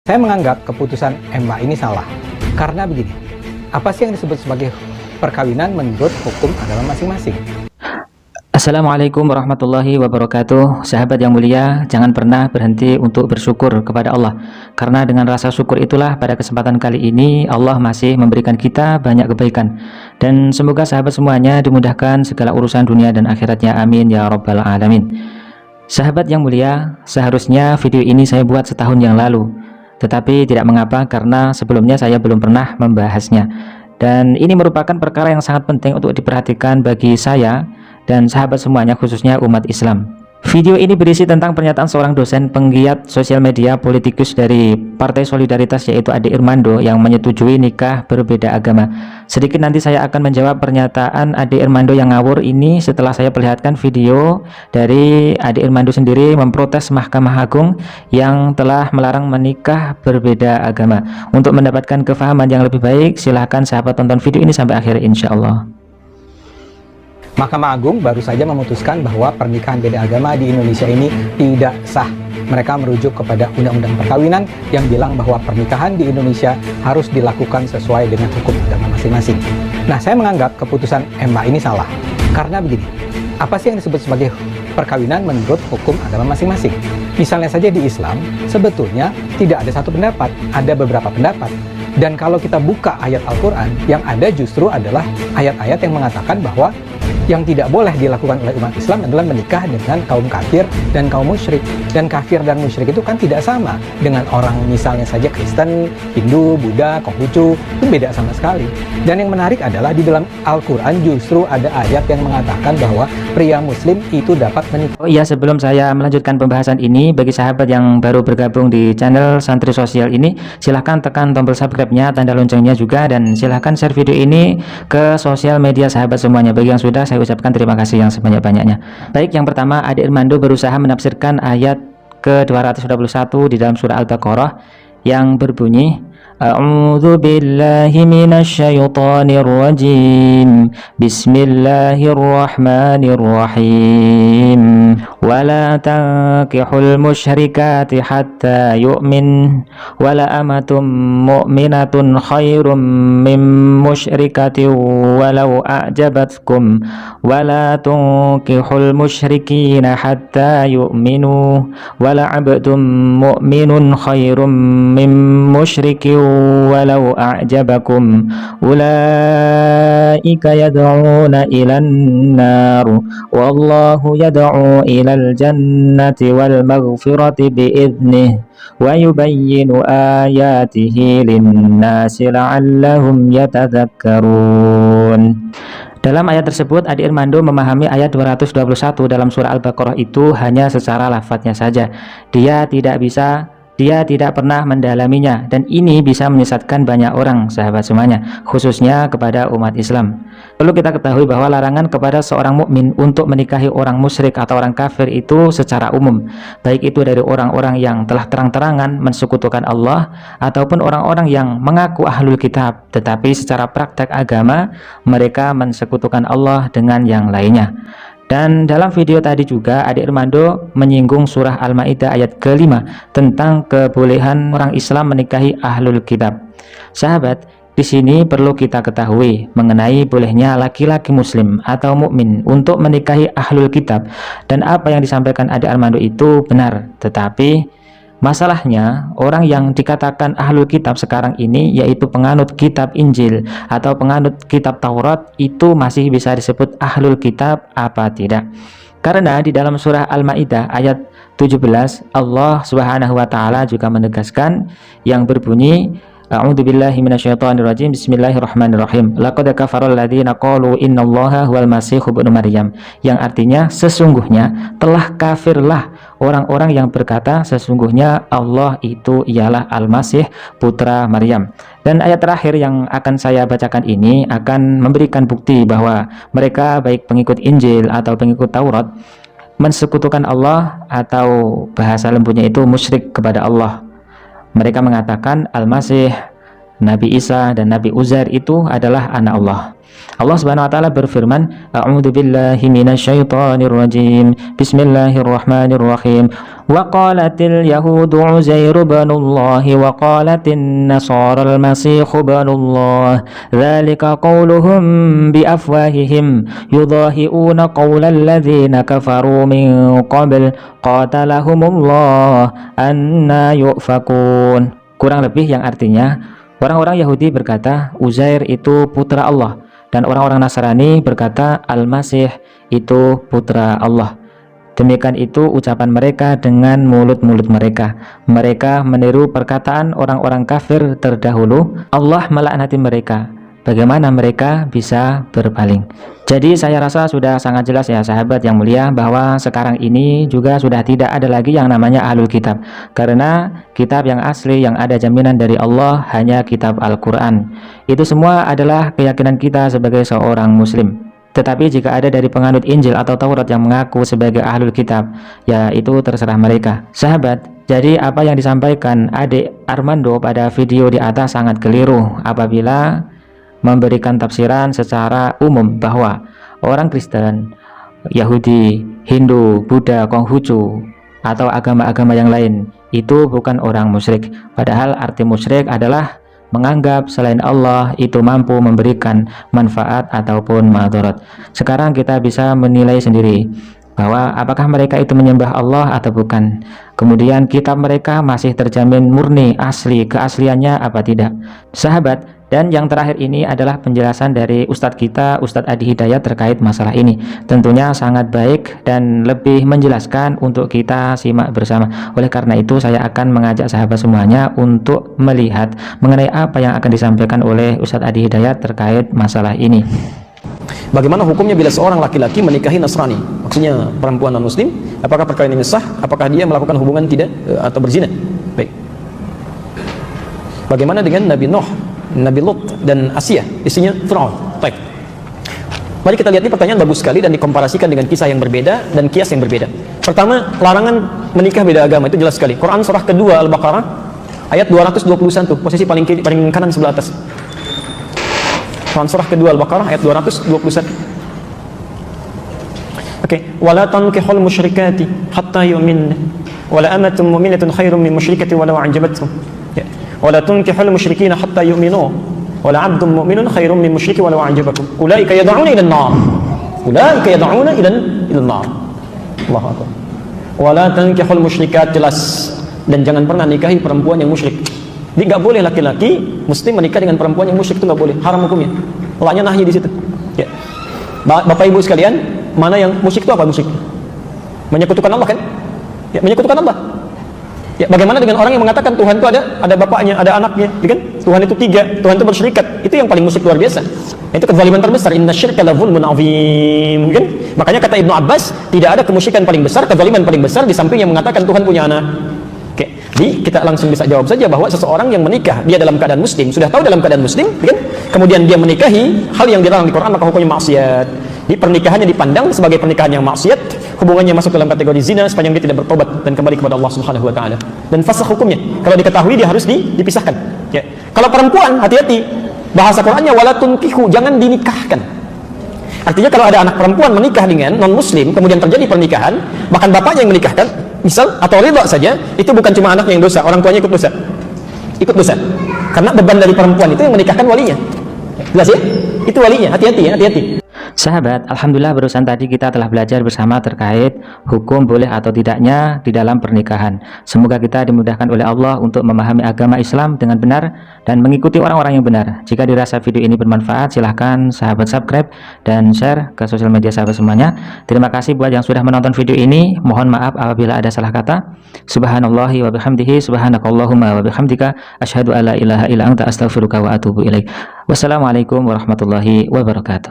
Saya menganggap keputusan MA ini salah. Karena begini, apa sih yang disebut sebagai perkawinan menurut hukum agama masing-masing? Assalamualaikum warahmatullahi wabarakatuh. Sahabat yang mulia, jangan pernah berhenti untuk bersyukur kepada Allah, karena dengan rasa syukur itulah pada kesempatan kali ini Allah masih memberikan kita banyak kebaikan. Dan semoga sahabat semuanya dimudahkan segala urusan dunia dan akhiratnya, amin ya rabbal alamin. Sahabat yang mulia, seharusnya video ini saya buat setahun yang lalu, tetapi tidak mengapa karena sebelumnya saya belum pernah membahasnya. Dan ini merupakan perkara yang sangat penting untuk diperhatikan bagi saya dan sahabat semuanya, khususnya umat Islam. Video ini berisi tentang pernyataan seorang dosen penggiat sosial media politikus dari Partai Solidaritas, yaitu Ade Irmando, yang menyetujui nikah berbeda agama. Sedikit nanti saya akan menjawab pernyataan Ade Irmando yang ngawur ini setelah saya perlihatkan video dari Ade Irmando sendiri memprotes Mahkamah Agung yang telah melarang menikah berbeda agama. Untuk mendapatkan kefahaman yang lebih baik, silahkan sahabat tonton video ini sampai akhir insya Allah. Mahkamah Agung baru saja memutuskan bahwa pernikahan beda agama di Indonesia ini tidak sah. Mereka merujuk kepada Undang-Undang Perkawinan yang bilang bahwa pernikahan di Indonesia harus dilakukan sesuai dengan hukum agama masing-masing. Nah, saya menganggap keputusan MA ini salah. Karena begini, apa sih yang disebut sebagai perkawinan menurut hukum agama masing-masing? Misalnya saja di Islam, sebetulnya tidak ada satu pendapat, ada beberapa pendapat. Dan kalau kita buka ayat Al-Quran, yang ada justru adalah ayat-ayat yang mengatakan bahwa yang tidak boleh dilakukan oleh umat Islam adalah menikah dengan kaum kafir dan kaum musyrik. Dan kafir dan musyrik itu kan tidak sama dengan orang misalnya saja Kristen, Hindu, Buddha, Konghucu, itu beda sama sekali. Dan yang menarik adalah di dalam Al-Quran justru ada ayat yang mengatakan bahwa pria muslim itu dapat menikah. Oh iya, sebelum saya melanjutkan pembahasan ini, bagi sahabat yang baru bergabung di channel Santri Sosial ini, silahkan tekan tombol subscribe-nya, tanda loncengnya juga, dan silahkan share video ini ke sosial media sahabat semuanya. Bagi yang sudah, saya ucapkan terima kasih yang sebanyak-banyaknya. Baik, yang pertama, Ade Irmando berusaha menafsirkan ayat ke-221 di dalam surah Al-Baqarah yang berbunyi, A'udzu billahi minasyaitonir rajim. Bismillahirrahmanirrahim. Wala tankihul musyrikati hatta yu'min wala amatum mu'minatun khairum min musyrikatin walau a'jabatkum wala tunkihul musyrikina hatta yu'minu wala 'abdun mu'minun khairum min musyrikin walau a'jabakum ulaika yad'una ilan nar wallahu yad'u ilal jannati wal maghfirati bi'idnih wa yubayyinu ayatihi linnasi la'allahum yatadhakkarun. Dalam ayat tersebut, Ade Irmando memahami ayat 221 dalam surah Al-Baqarah itu hanya secara lafadznya saja. Dia tidak pernah mendalaminya, dan ini bisa menyesatkan banyak orang, sahabat semuanya, khususnya kepada umat Islam. Perlu kita ketahui bahwa larangan kepada seorang mukmin untuk menikahi orang musyrik atau orang kafir itu secara umum, baik itu dari orang-orang yang telah terang-terangan mensekutukan Allah ataupun orang-orang yang mengaku ahlul kitab tetapi secara praktek agama mereka mensekutukan Allah dengan yang lainnya. Dan dalam video tadi juga Ade Irmando menyinggung surah Al-Maidah ayat ke-5 tentang kebolehan orang Islam menikahi ahlul kitab. Sahabat, di sini perlu kita ketahui mengenai bolehnya laki-laki muslim atau mukmin untuk menikahi ahlul kitab, dan apa yang disampaikan Ade Irmando itu benar, tetapi masalahnya orang yang dikatakan ahlul kitab sekarang ini, yaitu penganut kitab Injil atau penganut kitab Taurat, itu masih bisa disebut ahlul kitab apa tidak? Karena di dalam surah Al-Maidah ayat 17 Allah Subhanahu wa taala juga menegaskan yang berbunyi, A'udzu billahi minasyaitonir rajim. Bismillahirrahmanirrahim. Laqad kafaral ladzina qalu innallaha huwal masih ibnu Maryam. Yang artinya sesungguhnya telah kafirlah orang-orang yang berkata sesungguhnya Allah itu ialah Al-Masih putra Maryam. Dan ayat terakhir yang akan saya bacakan ini akan memberikan bukti bahwa mereka baik pengikut Injil atau pengikut Taurat mensekutukan Allah, atau bahasa lembutnya itu musyrik kepada Allah. Mereka mengatakan Al-Masih Nabi Isa dan Nabi Uzair itu adalah anak Allah. Allah Subhanahu wa taala berfirman, A'udzu billahi minasyaitonir rajim. Bismillahirrahmanirrahim. Wa qalatil yahudu Uzair ibnullah wa qalatin nasara al-masih ibnullah. Dzalika qauluhum bi afwahihim yudahiuna qaulal ladzina kafaru min qabl qatalahumullah anna yufakun. Kurang lebih yang artinya, orang-orang Yahudi berkata Uzair itu putra Allah, dan orang-orang Nasrani berkata Al-Masih itu putra Allah. Demikian itu ucapan mereka dengan mulut-mulut mereka. Mereka meniru perkataan orang-orang kafir terdahulu. Allah melaknati mereka. Bagaimana mereka bisa berpaling? Jadi saya rasa sudah sangat jelas ya sahabat yang mulia, bahwa sekarang ini juga sudah tidak ada lagi yang namanya ahlul kitab, karena kitab yang asli yang ada jaminan dari Allah hanya kitab Al-Quran. Itu semua adalah keyakinan kita sebagai seorang muslim. Tetapi jika ada dari penganut Injil atau Taurat yang mengaku sebagai ahlul kitab, ya itu terserah mereka. Sahabat, jadi apa yang disampaikan adik Armando pada video di atas sangat keliru apabila memberikan tafsiran secara umum bahwa orang Kristen, Yahudi, Hindu, Buddha, Konghucu, atau agama-agama yang lain itu bukan orang musyrik. Padahal arti musyrik adalah menganggap selain Allah itu mampu memberikan manfaat ataupun madarat. Sekarang kita bisa menilai sendiri bahwa apakah mereka itu menyembah Allah atau bukan. Kemudian kitab mereka masih terjamin murni, asli, keasliannya apa tidak. Sahabat, dan yang terakhir ini adalah penjelasan dari Ustadz kita, Ustadz Adi Hidayat, terkait masalah ini. Tentunya sangat baik dan lebih menjelaskan untuk kita simak bersama. Oleh karena itu saya akan mengajak sahabat semuanya untuk melihat mengenai apa yang akan disampaikan oleh Ustadz Adi Hidayat terkait masalah ini. Bagaimana hukumnya bila seorang laki-laki menikahi Nasrani, maksudnya perempuan non-muslim? Apakah perkawin ini sah? Apakah dia melakukan hubungan tidak atau berzina? Baik. Bagaimana dengan Nabi Nuh, Nabi Lut dan Asia, istrinya Fir'aun? Baik. Mari kita lihat, ini pertanyaan bagus sekali dan dikomparasikan dengan kisah yang berbeda dan kias yang berbeda. Pertama, larangan menikah beda agama itu jelas sekali. Quran surah kedua Al-Baqarah ayat 221, posisi paling kiri, paling kanan sebelah atas. Quran surah kedua Al-Baqarah ayat 221. Oke, wala tankihul musyrikati hatta yu'minna wala amatun mu'minatun khairum min musyrikati walau a'jabatkum. Ya. Wala tunkihul musyrikina hatta yu'minu wala 'abdun mu'minun khairum min musyriki walau a'jabakum. Ulaika yad'una ila an-nar. Ulaika yad'una ila an-nar. Allahu akbar. Wala tankihul musyrikat, jelas, dan jangan pernah nikahi perempuan yang musyrik. Jadi nggak boleh laki-laki muslim menikah dengan perempuan yang musyrik, itu nggak boleh, haram hukumnya. Laknya nahi di situ. Ya. Bapak ibu sekalian, mana yang musyrik itu apa musyrik? Menyekutukan Allah kan? Ya, menyekutukan Allah. Ya, bagaimana dengan orang yang mengatakan Tuhan itu ada bapaknya, ada anaknya, kan? Tuhan itu tiga, Tuhan itu bersyirikat. Itu yang paling musyrik luar biasa. Itu kezaliman terbesar. Inna syirka la zulmun azim, kan? Makanya kata Ibnu Abbas, tidak ada kemusyrikan paling besar, kezaliman paling besar di samping yang mengatakan Tuhan punya anak. Oke, jadi kita langsung bisa jawab saja bahwa seseorang yang menikah dia dalam keadaan muslim, sudah tahu dalam keadaan muslim, kan? Kemudian dia menikahi hal yang dilarang di Quran, maka hukumnya maksiat. Di pernikahannya dipandang sebagai pernikahan yang maksiat, hubungannya masuk dalam kategori zina sepanjang dia tidak bertobat dan kembali kepada Allah Subhanahu wa taala. Dan fasakh hukumnya. Kalau diketahui dia harus dipisahkan. Ya. Kalau perempuan, hati-hati. Bahasa Qur'annya wala tunkihu, jangan dinikahkan. Artinya kalau ada anak perempuan menikah dengan non muslim, kemudian terjadi pernikahan, bahkan bapaknya yang menikahkan, misal atau ridha saja, itu bukan cuma anaknya yang dosa, orang tuanya ikut dosa. Ikut dosa. Karena beban dari perempuan itu yang menikahkan walinya. Jelas ya? Itu walinya, hati-hati ya, hati-hati. Sahabat, alhamdulillah barusan tadi kita telah belajar bersama terkait hukum boleh atau tidaknya di dalam pernikahan. Semoga kita dimudahkan oleh Allah untuk memahami agama Islam dengan benar dan mengikuti orang-orang yang benar. Jika dirasa video ini bermanfaat, silahkan sahabat subscribe dan share ke sosial media sahabat semuanya. Terima kasih buat yang sudah menonton video ini. Mohon maaf apabila ada salah kata. Subhanallahi wa bihamdihi, subhanakallahumma wa bihamdika, asyhadu alla ilaha illa anta, astaghfiruka wa atubu ilaik. Wassalamualaikum warahmatullahi wabarakatuh.